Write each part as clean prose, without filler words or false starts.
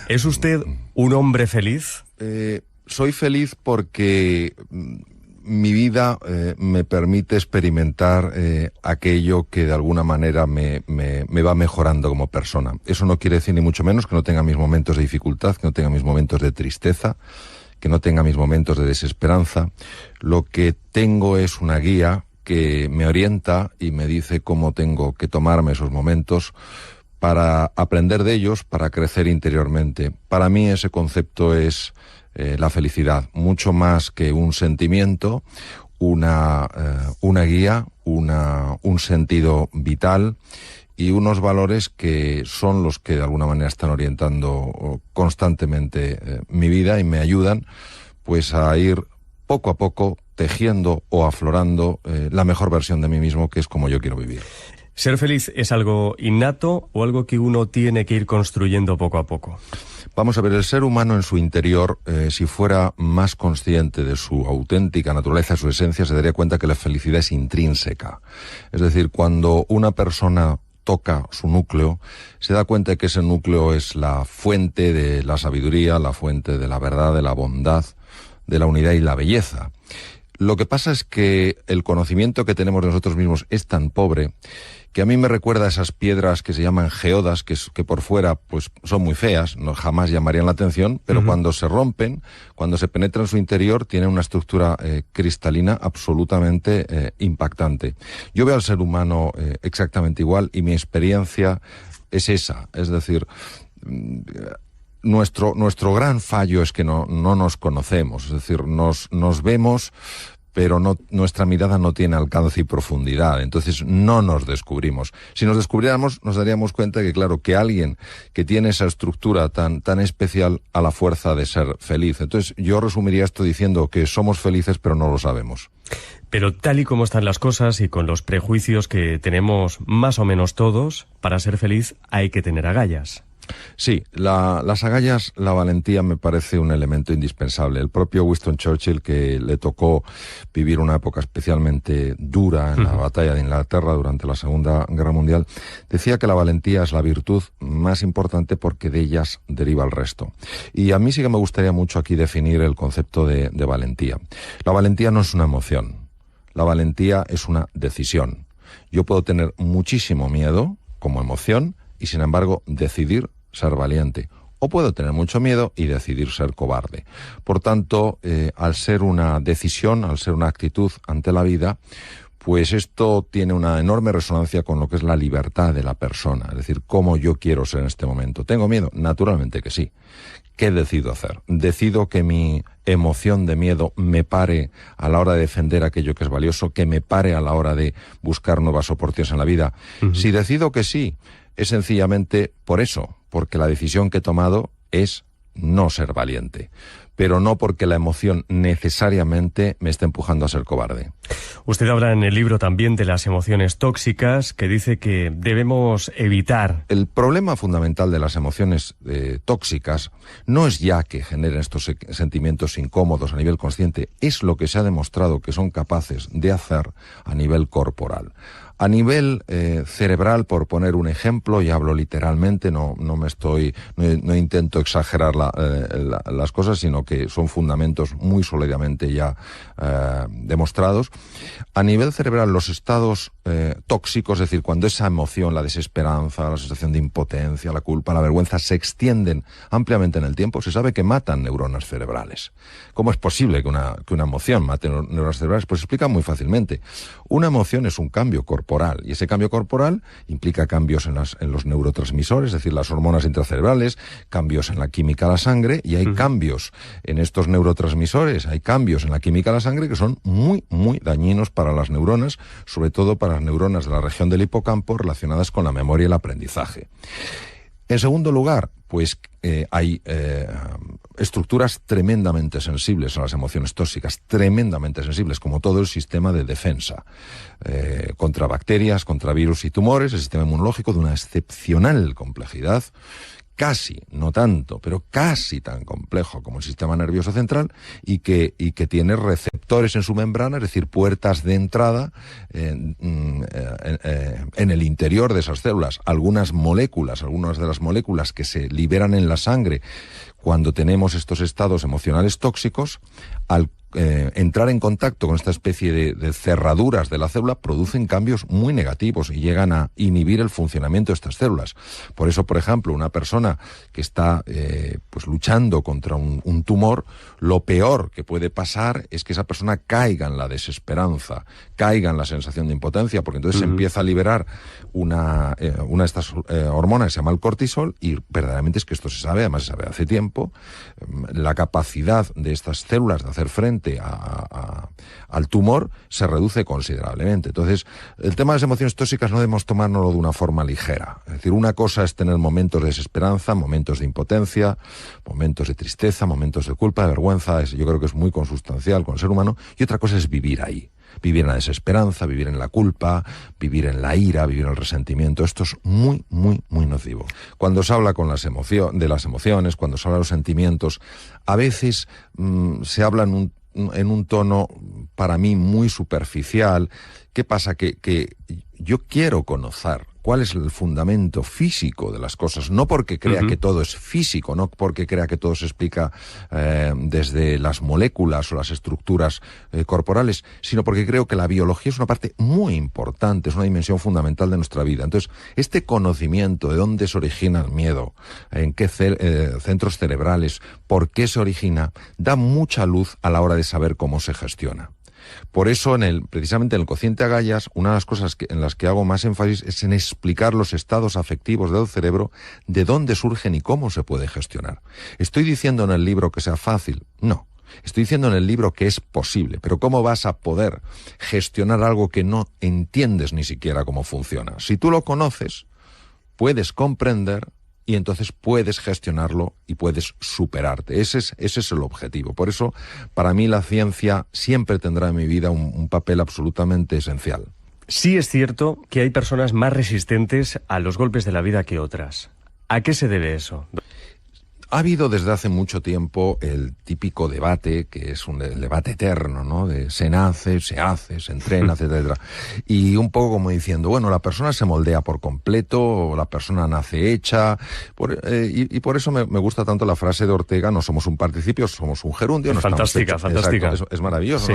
¿Es usted un hombre feliz? Soy feliz porque mi vida me permite experimentar aquello que de alguna manera me va mejorando como persona. Eso no quiere decir ni mucho menos que no tenga mis momentos de dificultad, que no tenga mis momentos de tristeza, que no tenga mis momentos de desesperanza. Lo que tengo es una guía que me orienta y me dice cómo tengo que tomarme esos momentos para aprender de ellos, para crecer interiormente. Para mí ese concepto es la felicidad, mucho más que un sentimiento, una guía, un sentido vital y unos valores que son los que de alguna manera están orientando constantemente mi vida y me ayudan pues a ir poco a poco tejiendo o aflorando la mejor versión de mí mismo, que es como yo quiero vivir. ¿Ser feliz es algo innato o algo que uno tiene que ir construyendo poco a poco? Vamos a ver, el ser humano en su interior, si fuera más consciente de su auténtica naturaleza, su esencia, se daría cuenta que la felicidad es intrínseca. Es decir, cuando una persona toca su núcleo, se da cuenta de que ese núcleo es la fuente de la sabiduría, la fuente de la verdad, de la bondad, de la unidad y la belleza. Lo que pasa es que el conocimiento que tenemos de nosotros mismos es tan pobre que a mí me recuerda a esas piedras que se llaman geodas, que por fuera pues son muy feas, no jamás llamarían la atención, pero cuando se rompen, cuando se penetra en su interior, tienen una estructura cristalina absolutamente impactante. Yo veo al ser humano exactamente igual y mi experiencia es esa, es decir, nuestro gran fallo es que no nos conocemos, es decir, nos vemos, pero nuestra mirada no tiene alcance y profundidad, entonces no nos descubrimos. Si nos descubriéramos, nos daríamos cuenta que, claro, que alguien que tiene esa estructura tan especial a la fuerza de ser feliz. Entonces yo resumiría esto diciendo que somos felices, pero no lo sabemos. Pero tal y como están las cosas y con los prejuicios que tenemos más o menos todos, para ser feliz hay que tener agallas. Sí, las agallas, la valentía me parece un elemento indispensable. El propio Winston Churchill, que le tocó vivir una época especialmente dura en la batalla de Inglaterra durante la Segunda Guerra Mundial, decía que la valentía es la virtud más importante porque de ellas deriva el resto. Y a mí sí que me gustaría mucho aquí definir el concepto de valentía. La valentía no es una emoción, la valentía es una decisión. Yo puedo tener muchísimo miedo como emoción y sin embargo decidir ser valiente, o puedo tener mucho miedo y decidir ser cobarde. Por tanto, al ser una decisión, al ser una actitud ante la vida, pues esto tiene una enorme resonancia con lo que es la libertad de la persona, es decir, cómo yo quiero ser en este momento. ¿Tengo miedo? Naturalmente que sí. ¿Qué decido hacer? ¿Decido que mi emoción de miedo me pare a la hora de defender aquello que es valioso, que me pare a la hora de buscar nuevas oportunidades en la vida? Si decido que sí, es sencillamente por eso, porque la decisión que he tomado es no ser valiente, pero no porque la emoción necesariamente me esté empujando a ser cobarde. Usted habla en el libro también de las emociones tóxicas, que dice que debemos evitar. El problema fundamental de las emociones tóxicas no es ya que generen estos sentimientos incómodos a nivel consciente, es lo que se ha demostrado que son capaces de hacer a nivel corporal. A nivel cerebral, por poner un ejemplo, y hablo literalmente, no intento exagerar las cosas, sino que son fundamentos muy sólidamente ya demostrados. A nivel cerebral, los estados tóxicos, es decir, cuando esa emoción, la desesperanza, la sensación de impotencia, la culpa, la vergüenza, se extienden ampliamente en el tiempo, se sabe que matan neuronas cerebrales. ¿Cómo es posible que una emoción mate neuronas cerebrales? Pues se explica muy fácilmente. Una emoción es un cambio corporal, y ese cambio corporal implica cambios en los neurotransmisores, es decir, las hormonas intracerebrales, cambios en la química de la sangre, y hay cambios en estos neurotransmisores, hay cambios en la química de la sangre que son muy, muy dañinos para las neuronas, sobre todo para las neuronas de la región del hipocampo relacionadas con la memoria y el aprendizaje. En segundo lugar, pues hay estructuras tremendamente sensibles a las emociones tóxicas, tremendamente sensibles, como todo el sistema de defensa contra bacterias, contra virus y tumores, el sistema inmunológico de una excepcional complejidad casi, no tanto, pero casi tan complejo como el sistema nervioso central y que tiene receptores en su membrana, es decir, puertas de entrada en el interior de esas células. Algunas de las moléculas que se liberan en la sangre cuando tenemos estos estados emocionales tóxicos, al entrar en contacto con esta especie de cerraduras de la célula, producen cambios muy negativos y llegan a inhibir el funcionamiento de estas células. Por eso, por ejemplo, una persona que está pues luchando contra un tumor, lo peor que puede pasar es que esa persona caiga en la desesperanza, caiga en la sensación de impotencia, porque entonces se empieza a liberar una de estas hormonas que se llama el cortisol, y verdaderamente es que esto se sabe, además se sabe hace tiempo, la capacidad de estas células de hacer frente al tumor se reduce considerablemente. Entonces, el tema de las emociones tóxicas no debemos tomárnoslo de una forma ligera. Es decir, una cosa es tener momentos de desesperanza, momentos de impotencia, momentos de tristeza, momentos de culpa, de vergüenza, yo creo que es muy consustancial con el ser humano, y otra cosa es vivir ahí. Vivir en la desesperanza, vivir en la culpa, vivir en la ira, vivir en el resentimiento. Esto es muy, muy, muy nocivo. Cuando se habla de las emociones, cuando se habla de los sentimientos, a veces se habla en un tono, para mí, muy superficial. ¿Qué pasa? Que yo quiero conocer cuál es el fundamento físico de las cosas, no porque crea que todo es físico, no porque crea que todo se explica desde las moléculas o las estructuras corporales, sino porque creo que la biología es una parte muy importante, es una dimensión fundamental de nuestra vida. Entonces, este conocimiento de dónde se origina el miedo, en qué centros cerebrales, por qué se origina, da mucha luz a la hora de saber cómo se gestiona. Por eso, precisamente en el cociente Agallas, una de las cosas en las que hago más énfasis es en explicar los estados afectivos del cerebro, de dónde surgen y cómo se puede gestionar. ¿Estoy diciendo en el libro que sea fácil? No. Estoy diciendo en el libro que es posible, pero ¿cómo vas a poder gestionar algo que no entiendes ni siquiera cómo funciona? Si tú lo conoces, puedes comprender y entonces puedes gestionarlo y puedes superarte. Ese es el objetivo. Por eso, para mí, la ciencia siempre tendrá en mi vida un papel absolutamente esencial. Sí es cierto que hay personas más resistentes a los golpes de la vida que otras. ¿A qué se debe eso? Ha habido desde hace mucho tiempo el típico debate, que es un debate eterno, ¿no? De se nace, se hace, se entrena, etcétera. Y un poco como diciendo, bueno, la persona se moldea por completo, o la persona nace hecha. Y por eso me gusta tanto la frase de Ortega, no somos un participio, somos un gerundio. No fantástica, estamos hechos, fantástica. Exacto, es maravilloso, sí.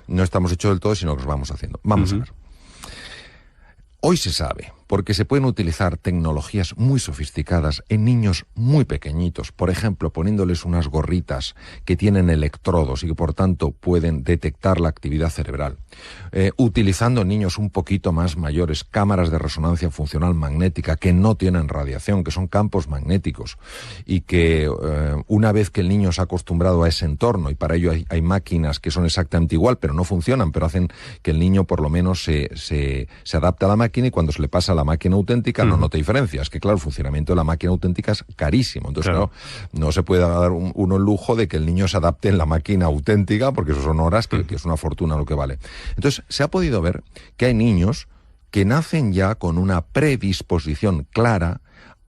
No estamos hechos del todo, sino que nos vamos haciendo. Vamos a ver. Hoy se sabe, porque se pueden utilizar tecnologías muy sofisticadas en niños muy pequeñitos, por ejemplo, poniéndoles unas gorritas que tienen electrodos y que por tanto pueden detectar la actividad cerebral, utilizando en niños un poquito más mayores cámaras de resonancia funcional magnética que no tienen radiación, que son campos magnéticos, y que una vez que el niño se ha acostumbrado a ese entorno, y para ello hay máquinas que son exactamente igual, pero no funcionan, pero hacen que el niño por lo menos se adapte a la máquina, y cuando se le pasa a la máquina auténtica no nota diferencia. Es que, claro, el funcionamiento de la máquina auténtica es carísimo. Entonces, claro, no se puede dar uno el lujo de que el niño se adapte en la máquina auténtica, porque eso son horas que es una fortuna lo que vale. Entonces, se ha podido ver que hay niños que nacen ya con una predisposición clara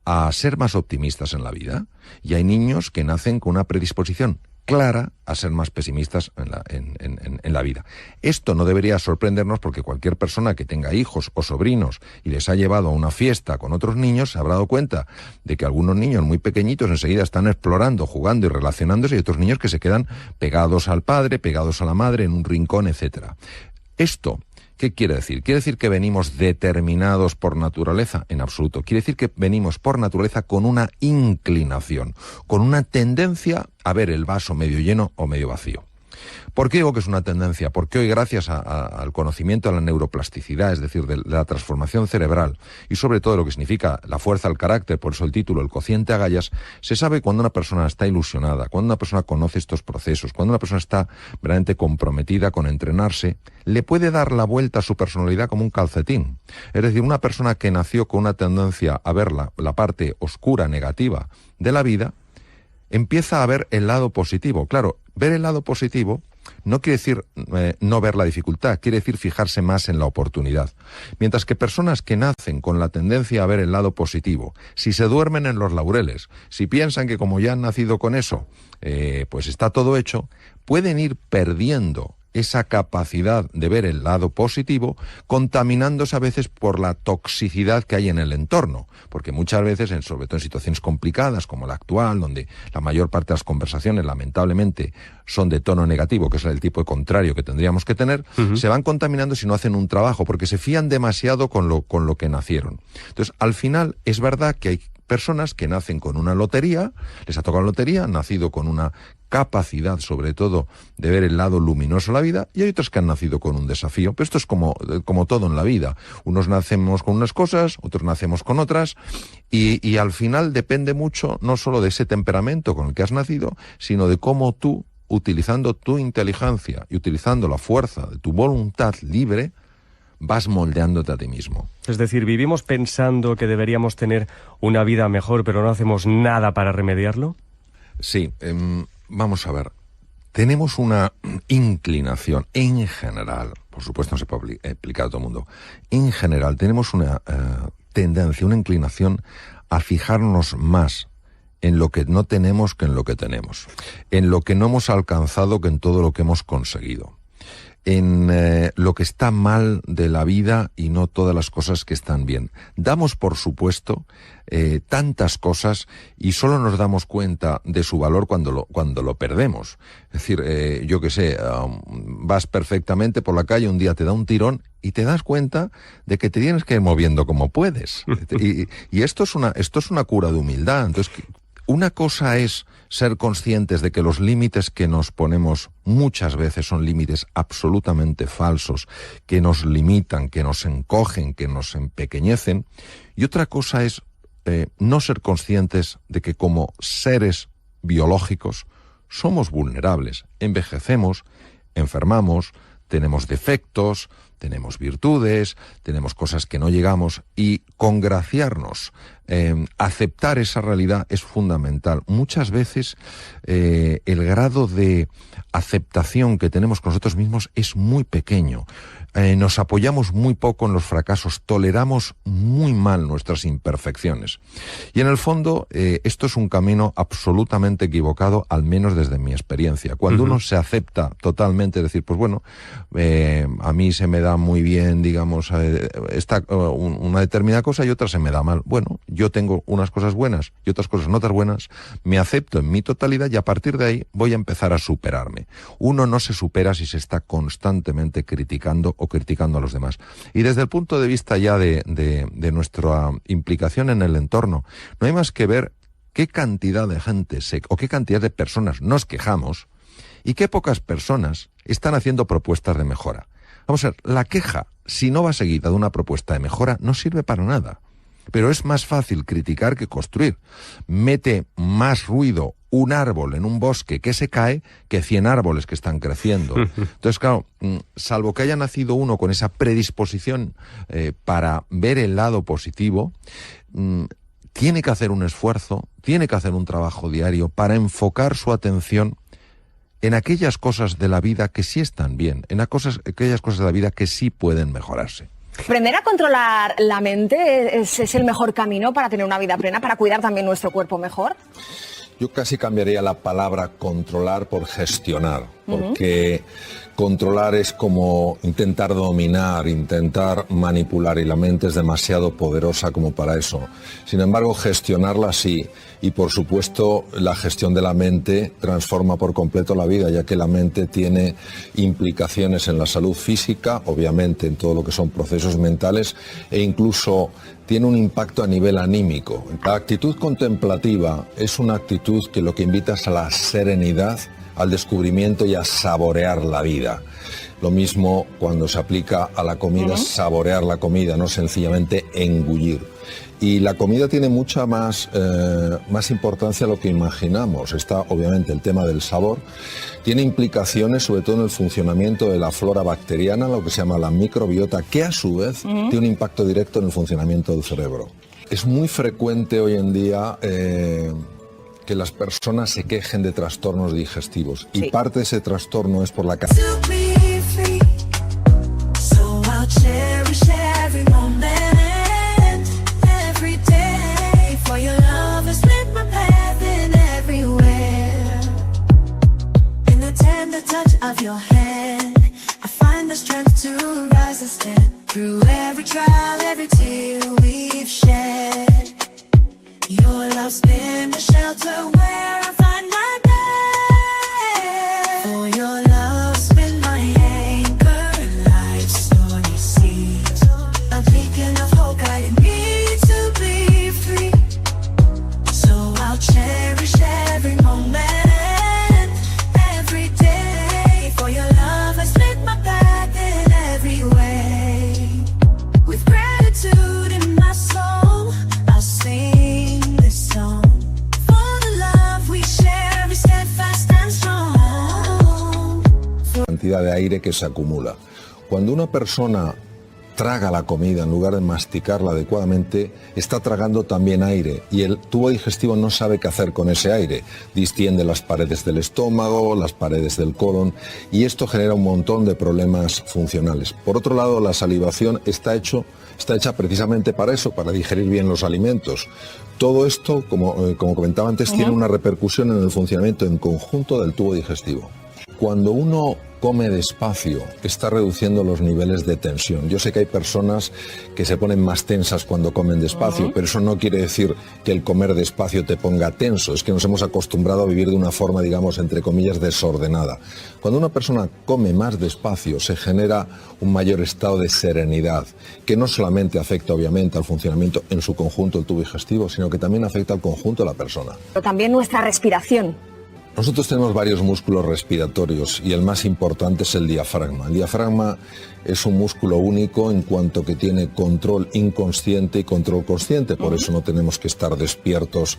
a ser más optimistas en la vida, y hay niños que nacen con una predisposición clara a ser más pesimistas en la vida. Esto no debería sorprendernos, porque cualquier persona que tenga hijos o sobrinos y les ha llevado a una fiesta con otros niños se habrá dado cuenta de que algunos niños muy pequeñitos enseguida están explorando, jugando y relacionándose, y otros niños que se quedan pegados al padre, pegados a la madre, en un rincón, etcétera. Esto, ¿qué quiere decir? ¿Quiere decir que venimos determinados por naturaleza? En absoluto. Quiere decir que venimos por naturaleza con una inclinación, con una tendencia a ver el vaso medio lleno o medio vacío. ¿Por qué digo que es una tendencia? Porque hoy, gracias al conocimiento de la neuroplasticidad, es decir, de la transformación cerebral, y sobre todo lo que significa la fuerza al carácter, por eso el título, el cociente Agallas, se sabe cuando una persona está ilusionada, cuando una persona conoce estos procesos, cuando una persona está verdaderamente comprometida con entrenarse, le puede dar la vuelta a su personalidad como un calcetín. Es decir, una persona que nació con una tendencia a ver la parte oscura, negativa de la vida, empieza a ver el lado positivo. Claro, ver el lado positivo no quiere decir no ver la dificultad, quiere decir fijarse más en la oportunidad. Mientras que personas que nacen con la tendencia a ver el lado positivo, si se duermen en los laureles, si piensan que como ya han nacido con eso, pues está todo hecho, pueden ir perdiendo esa capacidad de ver el lado positivo, contaminándose a veces por la toxicidad que hay en el entorno, porque muchas veces, sobre todo en situaciones complicadas como la actual, donde la mayor parte de las conversaciones lamentablemente son de tono negativo, que es el tipo de contrario que tendríamos que tener, se van contaminando si no hacen un trabajo, porque se fían demasiado con lo que nacieron. Entonces, al final, es verdad que hay personas que nacen con una lotería, les ha tocado la lotería, han nacido con una capacidad, sobre todo, de ver el lado luminoso de la vida, y hay otros que han nacido con un desafío. Pero esto es como todo en la vida. Unos nacemos con unas cosas, otros nacemos con otras, y al final depende mucho no solo de ese temperamento con el que has nacido, sino de cómo tú, utilizando tu inteligencia y utilizando la fuerza de tu voluntad libre, vas moldeándote a ti mismo. Es decir, vivimos pensando que deberíamos tener una vida mejor, pero no hacemos nada para remediarlo. Sí, vamos a ver. Tenemos una inclinación, en general, por supuesto no se puede aplicar a todo el mundo, en general tenemos una tendencia, una inclinación a fijarnos más en lo que no tenemos que en lo que tenemos, en lo que no hemos alcanzado que en todo lo que hemos conseguido, en lo que está mal de la vida y no todas las cosas que están bien. Damos por supuesto tantas cosas y solo nos damos cuenta de su valor cuando lo perdemos. Es decir, yo qué sé, vas perfectamente por la calle, un día te da un tirón y te das cuenta de que te tienes que ir moviendo como puedes. Y esto es una cura de humildad. Entonces, una cosa es ser conscientes de que los límites que nos ponemos muchas veces son límites absolutamente falsos, que nos limitan, que nos encogen, que nos empequeñecen. Y otra cosa es no ser conscientes de que como seres biológicos somos vulnerables, envejecemos, enfermamos, tenemos defectos, tenemos virtudes, tenemos cosas que no llegamos, y congraciarnos, aceptar esa realidad es fundamental. Muchas veces el grado de aceptación que tenemos con nosotros mismos es muy pequeño. Nos apoyamos muy poco en los fracasos, toleramos muy mal nuestras imperfecciones. Y en el fondo, esto es un camino absolutamente equivocado, al menos desde mi experiencia. Cuando uno se acepta totalmente, decir, pues bueno, a mí se me da muy bien, digamos, una determinada cosa y otra se me da mal. Bueno, yo tengo unas cosas buenas y otras cosas no tan buenas, me acepto en mi totalidad y a partir de ahí voy a empezar a superarme. Uno no se supera si se está constantemente criticando o criticando a los demás. Y desde el punto de vista ya de nuestra implicación en el entorno, no hay más que ver qué cantidad de gente o qué cantidad de personas nos quejamos y qué pocas personas están haciendo propuestas de mejora. Vamos a ver, la queja, si no va seguida de una propuesta de mejora, no sirve para nada. Pero es más fácil criticar que construir. Mete más ruido un árbol en un bosque que se cae que 100 árboles que están creciendo. Entonces, claro, salvo que haya nacido uno con esa predisposición para ver el lado positivo, tiene que hacer un esfuerzo, tiene que hacer un trabajo diario para enfocar su atención en aquellas cosas de la vida que sí están bien, en aquellas cosas de la vida que sí pueden mejorarse. ¿Aprender a controlar la mente es el mejor camino para tener una vida plena, para cuidar también nuestro cuerpo mejor? Yo casi cambiaría la palabra controlar por gestionar, porque controlar es como intentar dominar, intentar manipular, y la mente es demasiado poderosa como para eso. Sin embargo, gestionarla sí, y por supuesto la gestión de la mente transforma por completo la vida, ya que la mente tiene implicaciones en la salud física, obviamente en todo lo que son procesos mentales, e incluso tiene un impacto a nivel anímico. La actitud contemplativa es una actitud que lo que invita es a la serenidad, al descubrimiento y a saborear la vida. Lo mismo cuando se aplica a la comida, saborear la comida, no sencillamente engullir. Y la comida tiene mucha más importancia de lo que imaginamos. Está obviamente el tema del sabor. Tiene implicaciones sobre todo en el funcionamiento de la flora bacteriana, lo que se llama la microbiota, que a su vez tiene un impacto directo en el funcionamiento del cerebro. Es muy frecuente hoy en día que que las personas se quejen de trastornos digestivos. Sí. Y parte de ese trastorno es por la of your hand, I find the strength to rise and stand through every trial, every tear we've shed. Your love's been the shelter where I find my bed. For your love's been my anchor in life's stormy seas, a beacon of hope guiding me to be free. So I'll cherish every moment. Cantidad de aire que se acumula. Cuando una persona traga la comida en lugar de masticarla adecuadamente, está tragando también aire y el tubo digestivo no sabe qué hacer con ese aire. Distiende las paredes del estómago, las paredes del colon y esto genera un montón de problemas funcionales. Por otro lado, la salivación está hecha precisamente para eso, para digerir bien los alimentos. Todo esto, como comentaba antes, tiene una repercusión en el funcionamiento en conjunto del tubo digestivo. Cuando uno come despacio, está reduciendo los niveles de tensión. Yo sé que hay personas que se ponen más tensas cuando comen despacio, pero eso no quiere decir que el comer despacio te ponga tenso. Es que nos hemos acostumbrado a vivir de una forma, digamos, entre comillas, desordenada. Cuando una persona come más despacio, se genera un mayor estado de serenidad, que no solamente afecta, obviamente, al funcionamiento en su conjunto del tubo digestivo, sino que también afecta al conjunto de la persona. Pero también nuestra respiración. Nosotros tenemos varios músculos respiratorios y el más importante es el diafragma. El diafragma es un músculo único en cuanto que tiene control inconsciente y control consciente. Por eso no tenemos que estar despiertos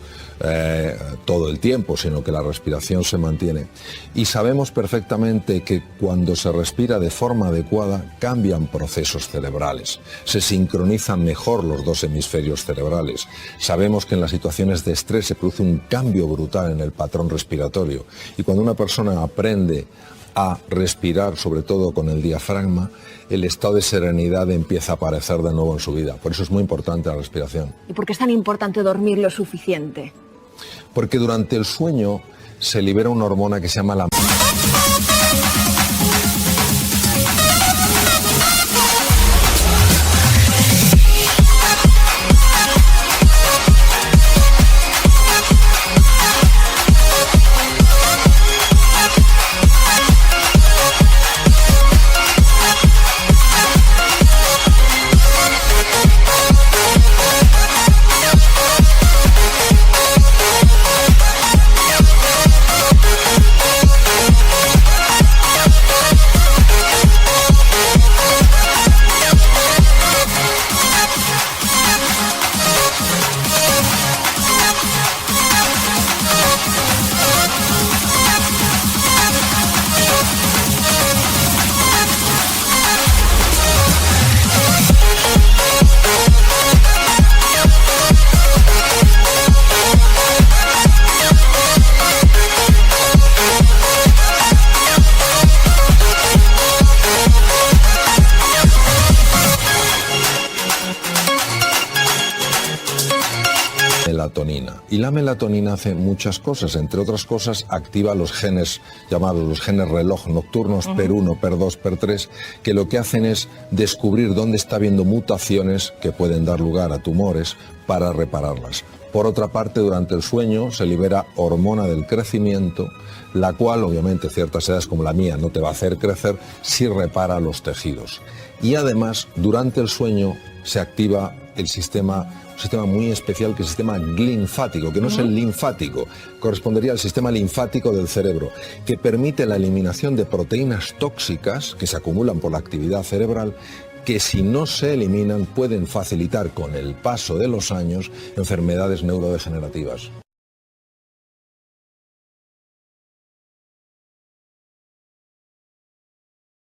todo el tiempo, sino que la respiración se mantiene. Y sabemos perfectamente que cuando se respira de forma adecuada cambian procesos cerebrales. Se sincronizan mejor los dos hemisferios cerebrales. Sabemos que en las situaciones de estrés se produce un cambio brutal en el patrón respiratorio. Y cuando una persona aprende a respirar, sobre todo con el diafragma, el estado de serenidad empieza a aparecer de nuevo en su vida. Por eso es muy importante la respiración. ¿Y por qué es tan importante dormir lo suficiente? Porque durante el sueño se libera una hormona que se llama la... melatonina. Y la melatonina hace muchas cosas, entre otras cosas activa los genes llamados los genes reloj nocturnos PER1, PER2, PER3, que lo que hacen es descubrir dónde está habiendo mutaciones que pueden dar lugar a tumores para repararlas. Por otra parte, durante el sueño se libera hormona del crecimiento, la cual obviamente ciertas edades como la mía no te va a hacer crecer si repara los tejidos. Y además, durante el sueño se activa un sistema muy especial que es el sistema linfático, que no es el linfático, correspondería al sistema linfático del cerebro, que permite la eliminación de proteínas tóxicas que se acumulan por la actividad cerebral, que si no se eliminan pueden facilitar con el paso de los años enfermedades neurodegenerativas.